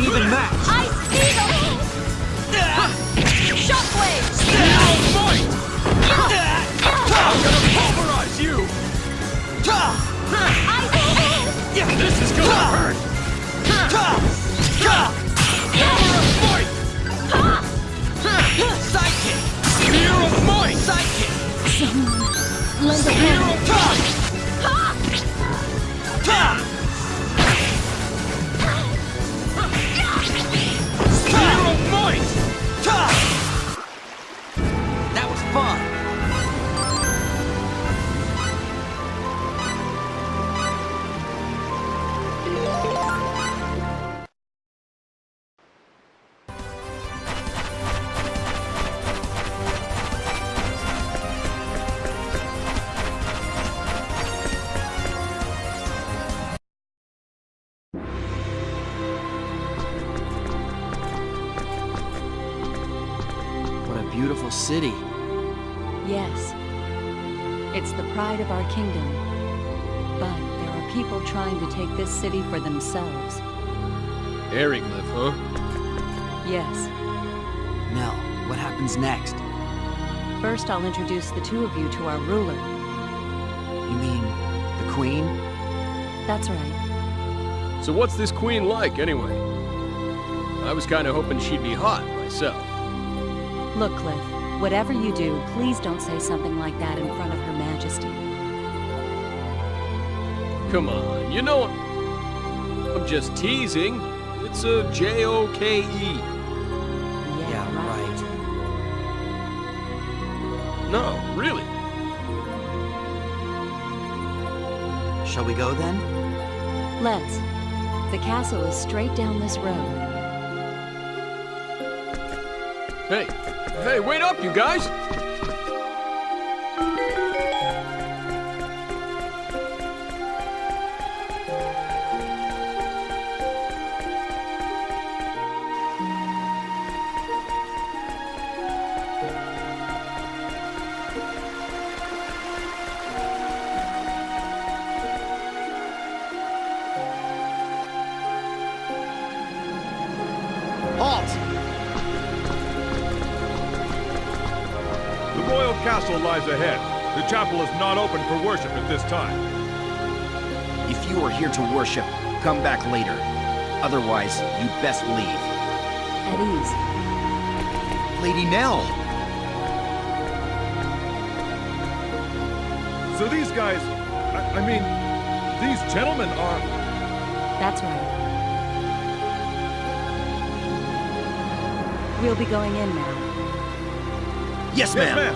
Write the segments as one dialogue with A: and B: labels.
A: even match!
B: Ice Eagle! Shockwave!
A: Steel fight! I'm gonna pulverize you!
B: Ice
A: This is gonna hurt! Power of fight! Sidekick! Spear of might! Sidekick!
B: Lend a
A: Spear
B: hand.
A: of touch! Spear of might! That was fun! What a beautiful city.
B: Yes. It's the pride of our kingdom. But there are people trying to take this city for themselves.
C: Eriglyph, huh?
B: Yes.
A: Mel, what happens next?
B: First, I'll introduce the two of you to our ruler.
A: You mean the Queen?
B: That's right.
C: So what's this queen like, anyway? I was kinda hoping she'd be hot, myself.
B: Look, Cliff, whatever you do, please don't say something like that in front of Her Majesty.
C: Come on, you know I'm just teasing. It's a J-O-K-E.
A: Yeah, right.
C: No, really.
A: Shall we go then?
B: Let's. The castle is straight down this road.
C: Hey, wait up, you guys!
A: Halt!
D: The royal castle lies ahead. The chapel is not open for worship at this time.
E: If you are here to worship, come back later. Otherwise, you'd best leave.
B: At ease.
E: Lady Nell!
D: So these guys, I mean, these gentlemen are...
B: That's right. We'll be going in now.
E: Yes,
D: Yes,
E: ma'am!
D: ma'am.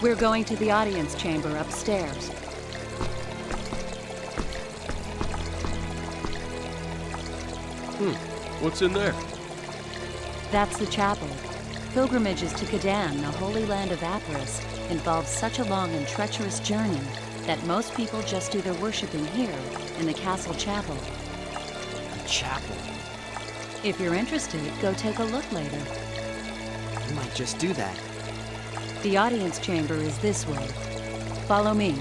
B: We're going to the audience chamber upstairs.
C: What's in there?
B: That's the chapel. Pilgrimages to Kadan, the holy land of Aparis, involve such a long and treacherous journey that most people just do their worshiping here, in the castle chapel.
A: The chapel.
B: If you're interested, go take a look later.
A: We might just do that.
B: The audience chamber is this way. Follow me.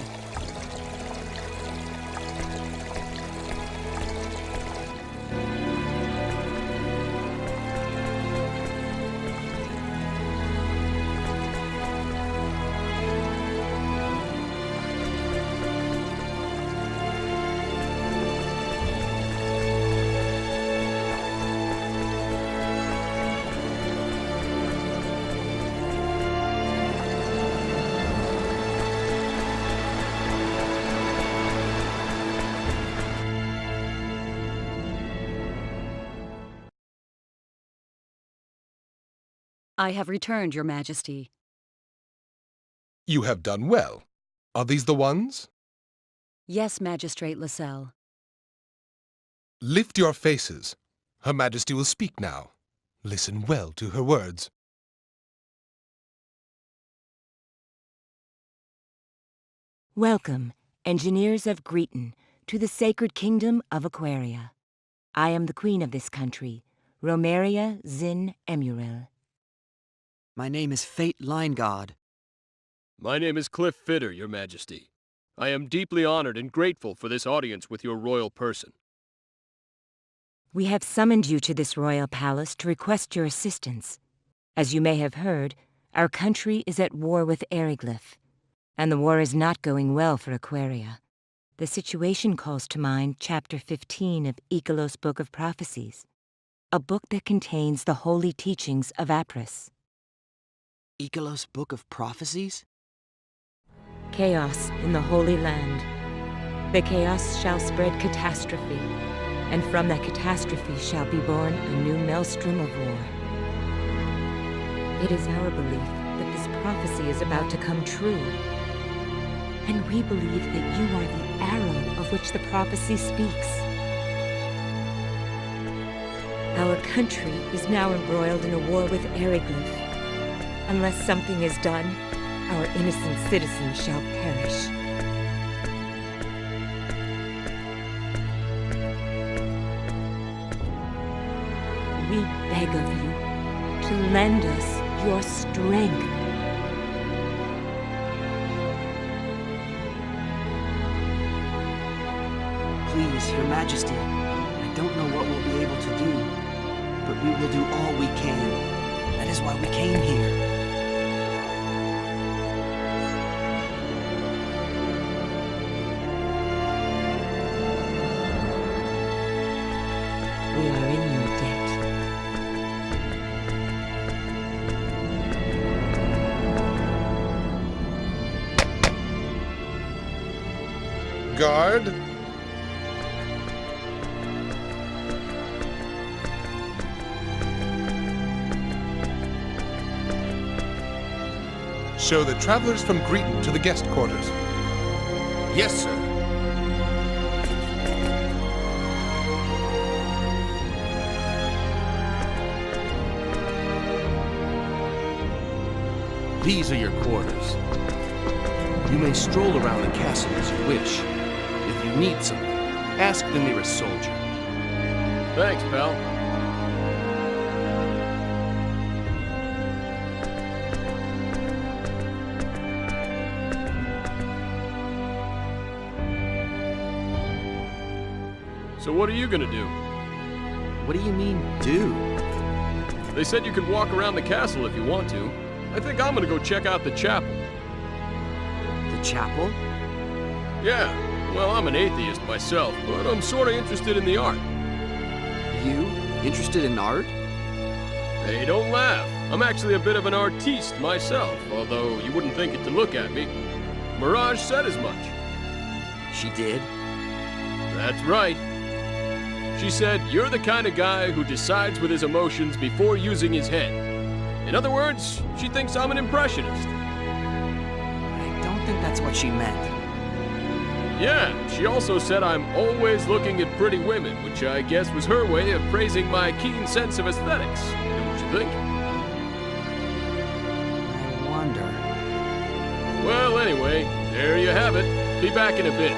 B: I have returned, Your Majesty.
F: You have done well. Are these the ones?
B: Yes, Magistrate Lascelles.
F: Lift your faces. Her Majesty will speak now. Listen well to her words.
G: Welcome, engineers of Greeton, to the sacred kingdom of Aquaria. I am the queen of this country, Romeria Zin Emuril.
A: My name is Fate Line God.
C: My name is Cliff Fitter, Your Majesty. I am deeply honored and grateful for this audience with your royal person.
G: We have summoned you to this royal palace to request your assistance. As you may have heard, our country is at war with Eriglyph, and the war is not going well for Aquaria. The situation calls to mind Chapter 15 of Icolos' Book of Prophecies, a book that contains the holy teachings of Apris.
A: Icolos' Book of Prophecies?
G: Chaos in the Holy Land. The chaos shall spread catastrophe, and from that catastrophe shall be born a new maelstrom of war. It is our belief that this prophecy is about to come true, and we believe that you are the arrow of which the prophecy speaks. Our country is now embroiled in a war with Eriglyph. Unless something is done, our innocent citizens shall perish. We beg of you to lend us your strength.
A: Please, Your Majesty, I don't know what we'll be able to do, but we will do all we can. That is why we came here.
G: We are in your debt.
F: Guard. Show the travelers from Greeton to the guest quarters.
C: Yes, sir.
H: These are your quarters. You may stroll around the castle as you wish. If you need something, ask the nearest soldier.
C: Thanks, pal. So what are you gonna do?
A: What do you mean, do?
C: They said you could walk around the castle if you want to. I think I'm gonna go check out the chapel.
A: The chapel?
C: Yeah, well, I'm an atheist myself, but I'm sorta interested in the art.
A: You? Interested in art?
C: Hey, don't laugh. I'm actually a bit of an artiste myself, although you wouldn't think it to look at me. Mirage said as much.
A: She did?
C: That's right. She said, you're the kind of guy who decides with his emotions before using his head. In other words, she thinks I'm an impressionist.
A: I don't think that's what she meant.
C: Yeah, she also said I'm always looking at pretty women, which I guess was her way of praising my keen sense of aesthetics. Don't you think?
A: I wonder.
C: Well, anyway, there you have it. Be back in a bit.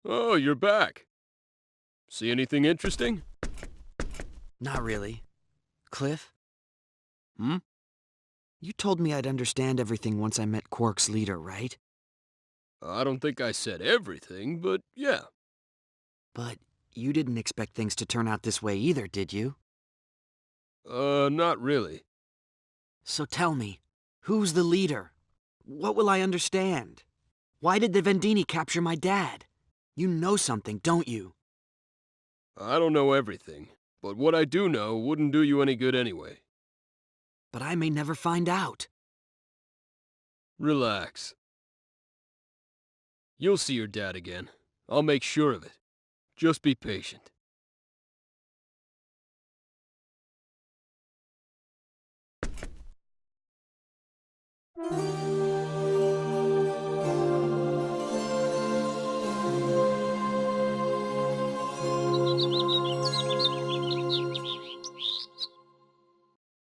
C: Oh, you're back. See anything interesting?
A: Not really. Cliff,
C: Hmm?
A: you told me I'd understand everything once I met Quark's leader, right?
C: I don't think I said everything, but yeah.
A: But you didn't expect things to turn out this way either, did you?
C: Not really.
A: So tell me, who's the leader? What will I understand? Why did the Vendini capture my dad? You know something, don't you?
C: I don't know everything, but what I do know wouldn't do you any good anyway.
A: But I may never find out.
C: Relax. You'll see your dad again. I'll make sure of it. Just be patient.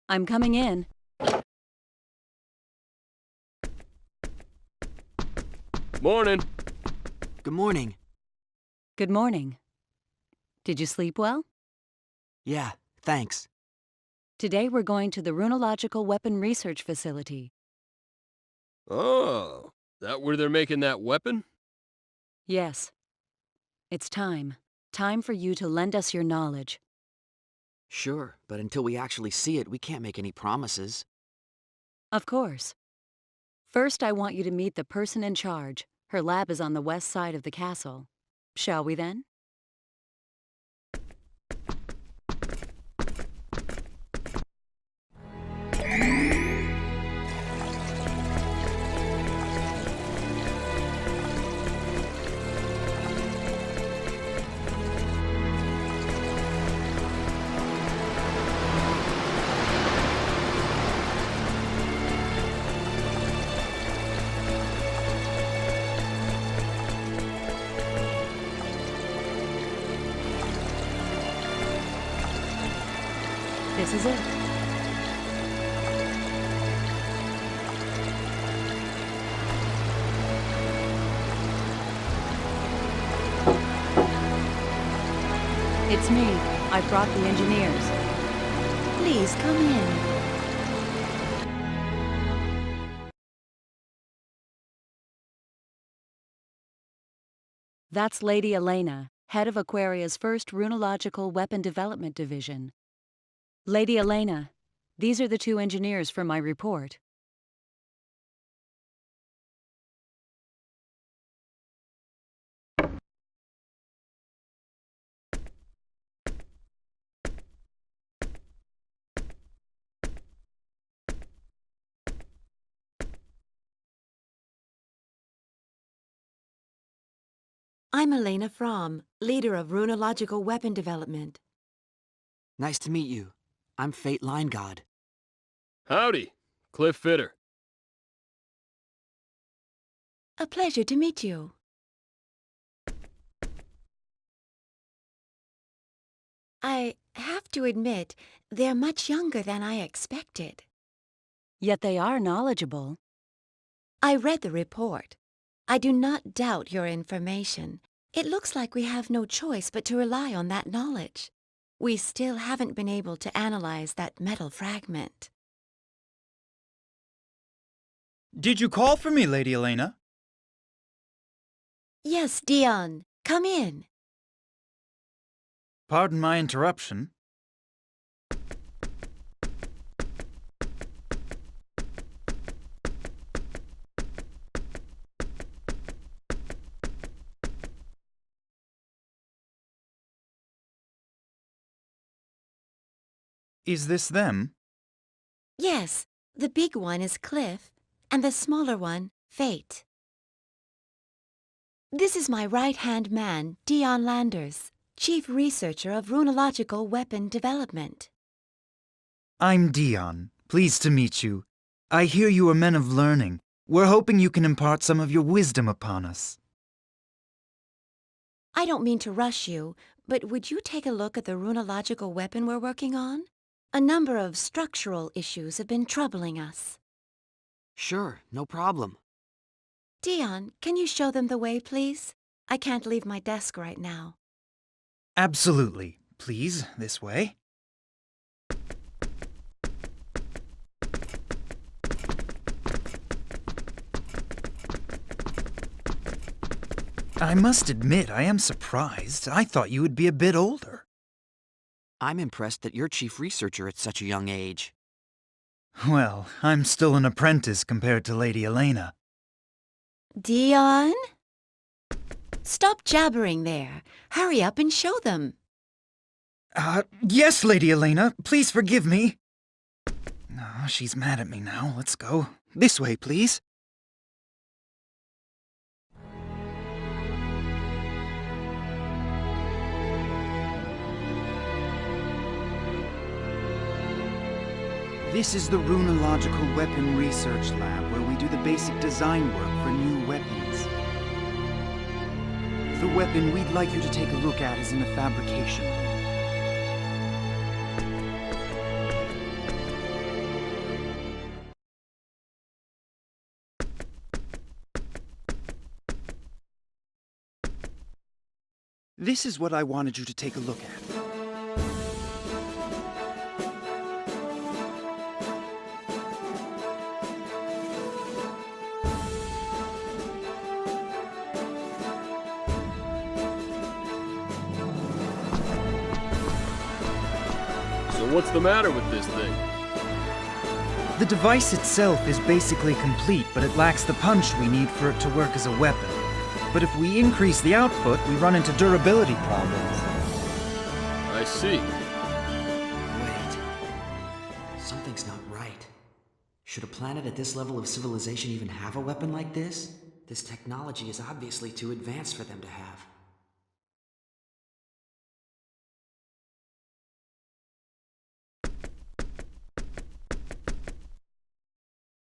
B: I'm coming in.
C: Morning.
A: Good morning.
B: Good morning. Did you sleep well?
A: Yeah, thanks.
B: Today we're going to the Runological Weapon Research Facility.
C: Oh, that where they're making that weapon?
B: Yes. It's time. Time for you to lend us your knowledge.
A: Sure, but until we actually see it, we can't make any promises.
B: Of course. First, I want you to meet the person in charge. Her lab is on the west side of the castle. Shall we then? This is it. It's me. I brought the engineers. Please come in. That's Lady Elena, head of Aquaria's first Runological Weapon Development Division. Lady Elena, these are the two engineers for my report.
I: I'm Elena Fromm, leader of Runological Weapon Development.
A: Nice to meet you. I'm Fate Line God.
C: Howdy, Cliff Fitter.
I: A pleasure to meet you. I have to admit, they're much younger than I expected.
B: Yet they are knowledgeable.
I: I read the report. I do not doubt your information. It looks like we have no choice but to rely on that knowledge. We still haven't been able to analyze that metal fragment.
J: Did you call for me, Lady Elena?
I: Yes, Dion. Come in.
J: Pardon my interruption. Is this them?
I: Yes, the big one is Cliff, and the smaller one, Fate. This is my right-hand man, Dion Landers, Chief Researcher of Runological Weapon Development.
J: I'm Dion. Pleased to meet you. I hear you are men of learning. We're hoping you can impart some of your wisdom upon us.
I: I don't mean to rush you, but would you take a look at the runological weapon we're working on? A number of structural issues have been troubling us.
A: Sure, no problem.
I: Dion, can you show them the way, please? I can't leave my desk right now.
J: Absolutely. Please, this way. I must admit, I am surprised. I thought you would be a bit older.
A: I'm impressed that you're chief researcher at such a young age.
J: Well, I'm still an apprentice compared to Lady Elena.
I: Dion? Stop jabbering there. Hurry up and show them.
J: Yes, Lady Elena. Please forgive me. Oh, she's mad at me now. Let's go. This way, please. This is the Runological Weapon Research Lab, where we do the basic design work for new weapons. The weapon we'd like you to take a look at is in the fabrication room. This is what I wanted you to take a look at.
C: So what's the matter with this thing?
J: The device itself is basically complete, but it lacks the punch we need for it to work as a weapon. But if we increase the output, we run into durability problems.
C: I see.
A: Wait. Something's not right. Should a planet at this level of civilization even have a weapon like this? This technology is obviously too advanced for them to have.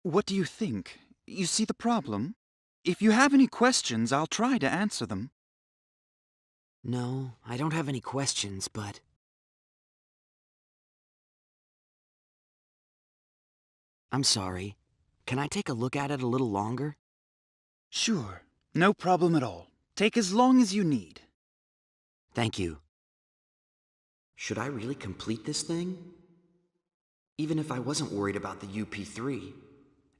J: What do you think? You see the problem? If you have any questions, I'll try to answer them.
A: No, I don't have any questions, but... I'm sorry. Can I take a look at it a little longer?
J: Sure. No problem at all. Take as long as you need.
A: Thank you. Should I really complete this thing? Even if I wasn't worried about the UP3,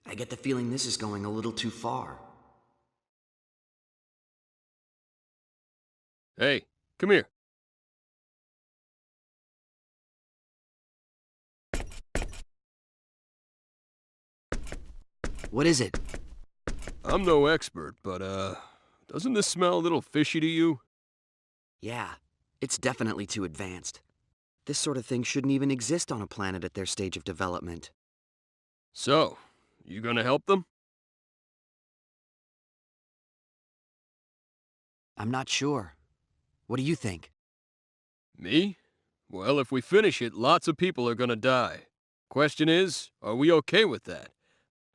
A: I get the feeling this is going a little too far.
C: Hey, come here.
A: What is it?
C: I'm no expert, but, doesn't this smell a little fishy to you?
A: Yeah, it's definitely too advanced. This sort of thing shouldn't even exist on a planet at their stage of development.
C: So, you gonna help them?
A: I'm not sure. What do you think?
C: Me? Well, if we finish it, lots of people are gonna die. Question is, are we okay with that?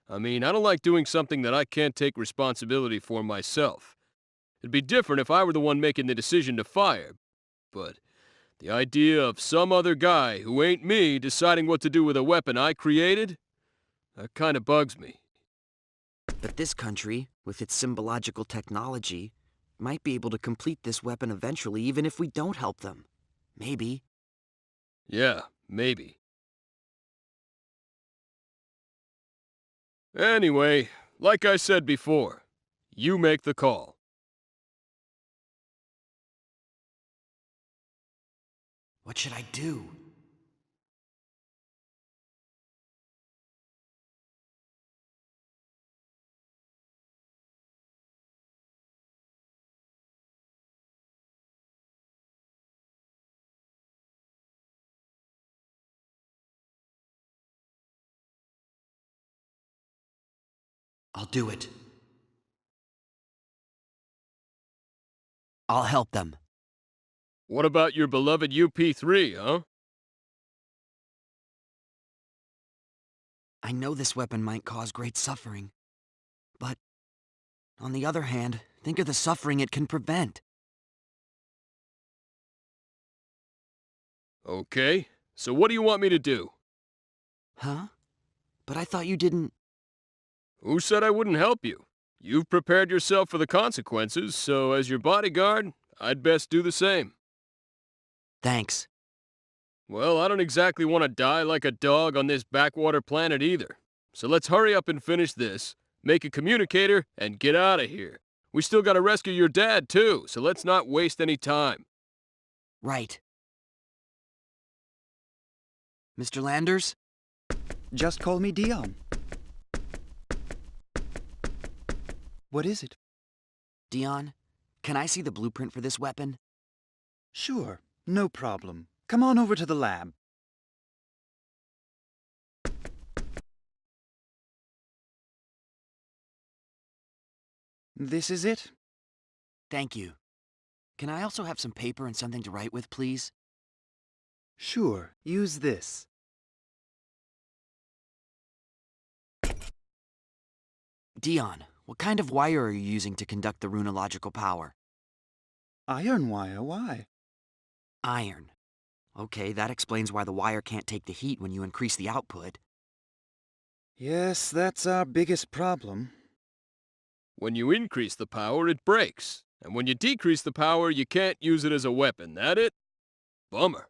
C: I mean, I don't like doing something that I can't take responsibility for myself. It'd be different if I were the one making the decision to fire, but the idea of some other guy who ain't me deciding what to do with a weapon I created, that kind of bugs me.
A: But this country, with its symbological technology, might be able to complete this weapon eventually even if we don't help them. Maybe.
C: Yeah, maybe. Anyway, like I said before, you make the call.
A: What should I do? I'll do it. I'll help them.
C: What about your beloved UP3, huh?
A: I know this weapon might cause great suffering. But, on the other hand, think of the suffering it can prevent.
C: Okay, so what do you want me to do?
A: Huh? But I thought you didn't...
C: Who said I wouldn't help you? You've prepared yourself for the consequences, so as your bodyguard, I'd best do the same.
A: Thanks.
C: Well, I don't exactly want to die like a dog on this backwater planet either. So let's hurry up and finish this, make a communicator, and get out of here. We still gotta rescue your dad, too, so let's not waste any time.
A: Right. Mr. Landers?
J: Just call me Dion. What is it?
A: Dion, can I see the blueprint for this weapon?
J: Sure, no problem. Come on over to the lab. This is it?
A: Thank you. Can I also have some paper and something to write with, please?
J: Sure, use this.
A: Dion, what kind of wire are you using to conduct the runological power?
J: Iron wire, why?
A: Iron. Okay, that explains why the wire can't take the heat when you increase the output.
J: Yes, that's our biggest problem.
C: When you increase the power, it breaks. And when you decrease the power, you can't use it as a weapon. That it? Bummer.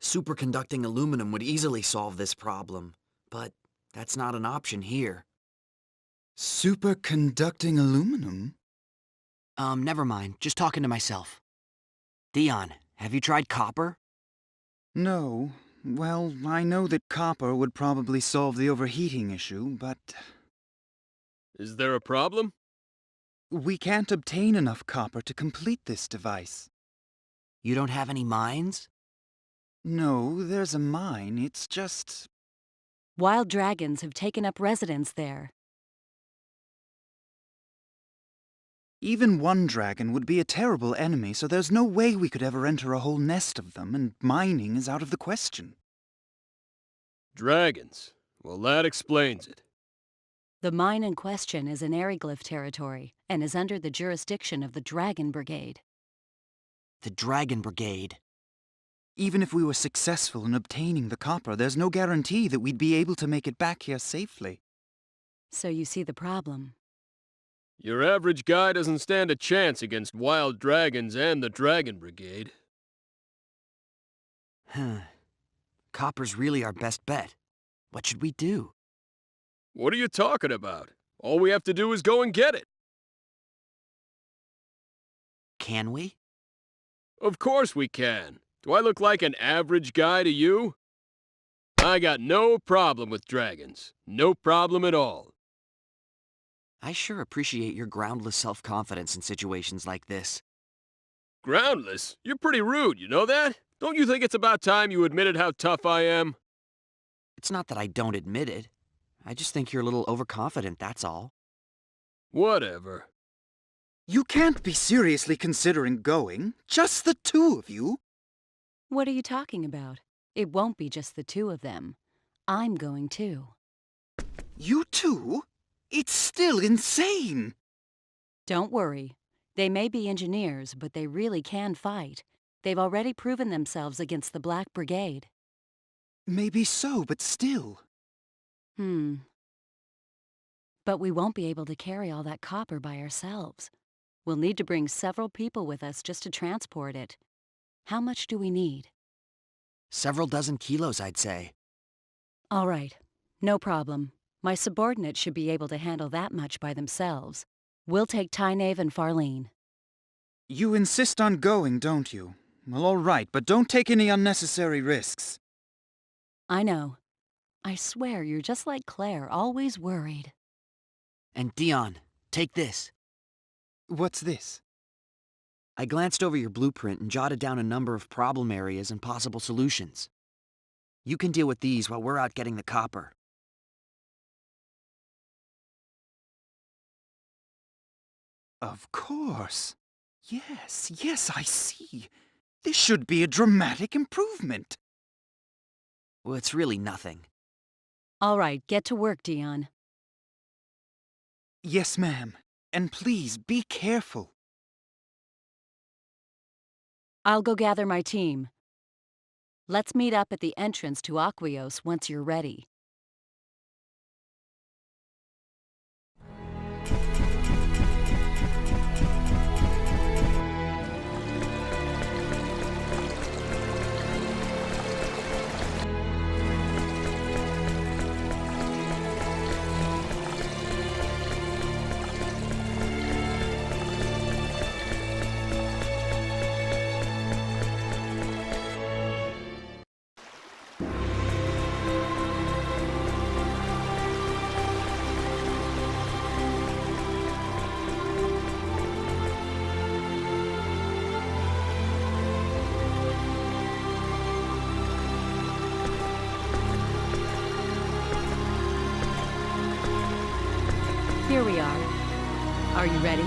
A: Superconducting aluminum would easily solve this problem, but that's not an option here.
J: Superconducting aluminum?
A: Never mind. Just talking to myself. Dion, have you tried copper?
J: No. Well, I know that copper would probably solve the overheating issue, but
C: Is there a problem?
J: we can't obtain enough copper to complete this device.
A: You don't have any mines?
J: No, there's a mine. It's just...
B: Wild dragons have taken up residence there.
J: Even one dragon would be a terrible enemy, so there's no way we could ever enter a whole nest of them, and mining is out of the question.
C: Dragons. Well, that explains it.
B: The mine in question is in Aryglyph territory and is under the jurisdiction of the Dragon Brigade.
A: The Dragon Brigade.
J: Even if we were successful in obtaining the copper, there's no guarantee that we'd be able to make it back here safely.
B: So you see the problem.
C: Your average guy doesn't stand a chance against wild dragons and the Dragon Brigade.
A: Copper's really our best bet. What should we do?
C: What are you talking about? All we have to do is go and get it.
A: Can we?
C: Of course we can. Do I look like an average guy to you? I got no problem with dragons. No problem at all.
A: I sure appreciate your groundless self-confidence in situations like this.
C: Groundless? You're pretty rude, you know that? Don't you think it's about time you admitted how tough I am?
A: It's not that I don't admit it. I just think you're a little overconfident, that's all.
C: Whatever.
J: You can't be seriously considering going. Just the two of you.
B: What are you talking about? It won't be just the two of them. I'm going too.
J: You two? It's still insane.
B: Don't worry. They may be engineers, but they really can fight. They've already proven themselves against the Black Brigade.
J: Maybe so, but still.
B: But we won't be able to carry all that copper by ourselves. We'll need to bring several people with us just to transport it. How much do we need?
A: Several dozen kilos, I'd say.
B: All right. No problem. My subordinates should be able to handle that much by themselves. We'll take Tynaeve and Farlene.
J: You insist on going, don't you? Well, all right, but don't take any unnecessary risks.
B: I know. I swear you're just like Claire, always worried.
A: And Dion, take this.
J: What's this?
A: I glanced over your blueprint and jotted down a number of problem areas and possible solutions. You can deal with these while we're out getting the copper.
J: Of course. Yes, I see. This should be a dramatic improvement.
A: Well, it's really nothing.
B: All right, get to work, Dion.
J: Yes, ma'am. And please, be careful.
B: I'll go gather my team. Let's meet up at the entrance to Aquios once you're ready. Here we are. Are you ready?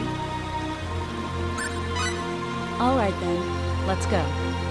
B: All right then, let's go.